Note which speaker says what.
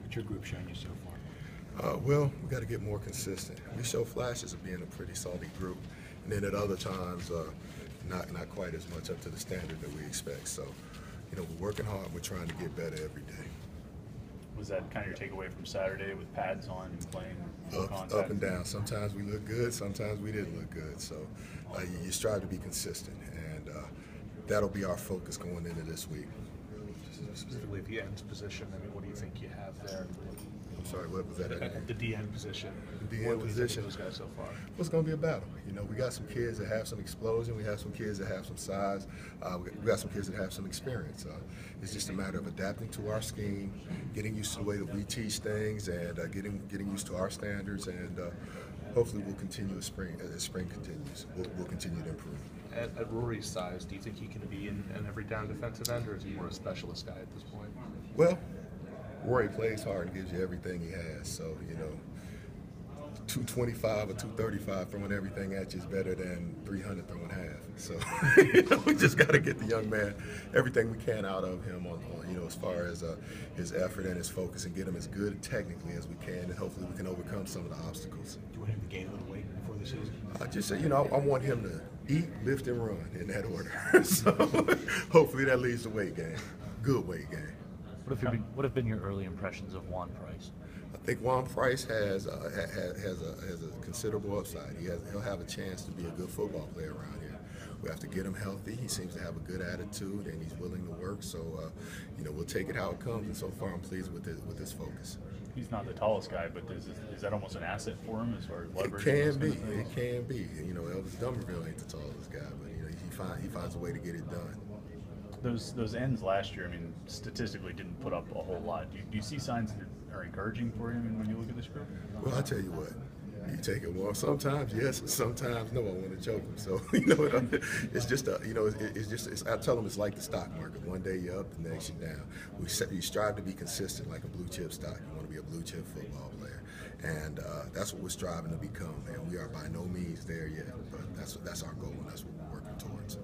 Speaker 1: What's your group showing you so far?
Speaker 2: Well, we got to get more consistent. We show flashes of being a pretty solid group, and then at other times, not quite as much up to the standard that we expect. So, we're working hard. We're trying to get better every day.
Speaker 3: Was that kind of your takeaway from Saturday with pads on and playing full contact?
Speaker 2: Up and down. Sometimes we look good. Sometimes we didn't look good. So, you strive to be consistent, and that'll be our focus going into this week.
Speaker 4: Specifically the ends position, I mean, what do you think you have there?
Speaker 2: I'm sorry, what was that?
Speaker 4: At the DN position.
Speaker 2: The DN
Speaker 4: what
Speaker 2: position.
Speaker 4: What do you think of those guys so far?
Speaker 2: Well, it's going to be a battle. We got some kids that have some explosion. We have some kids that have some size. We got some kids that have some experience. It's just a matter of adapting to our scheme, getting used to the way that we teach things, and getting used to our standards. And hopefully, we'll continue as spring continues. We'll continue to improve.
Speaker 4: At Rory's size, do you think he can be an every down defensive end, or is he more a specialist guy at this point?
Speaker 2: Well, Rory plays hard and gives you everything he has. So, 225 or 235 throwing everything at you is better than 300 throwing half. So, we just got to get the young man everything we can out of him on as far as his effort and his focus, and get him as good technically as we can, and hopefully we can overcome some of the obstacles.
Speaker 1: Do you want him to gain a little weight before the season?
Speaker 2: I just say, I want him to eat, lift, and run in that order. So, hopefully that leads to weight gain, good weight gain.
Speaker 5: What have been your early impressions of Juan Price?
Speaker 2: I think Juan Price has a considerable upside. He'll have a chance to be a good football player around here. We have to get him healthy. He seems to have a good attitude, and he's willing to work. So, we'll take it how it comes. And so far, I'm pleased with his focus.
Speaker 3: He's not the tallest guy, but is that almost an asset for him as far as leverage?
Speaker 2: It can be. Elvis Dummerville ain't the tallest guy, but he finds a way to get it done.
Speaker 3: Those ends last year, I mean, statistically didn't put up a whole lot. Do you see signs that are encouraging for him when you look at this group?
Speaker 2: Well, I tell you what, you take it well. Sometimes yes, sometimes no. I want to choke him. So it's just I tell him it's like the stock market. One day you're up, the next you're down. You strive to be consistent like a blue chip stock. You want to be a blue chip football player, and that's what we're striving to become. And we are by no means there yet, but that's our goal, and that's what we're working towards.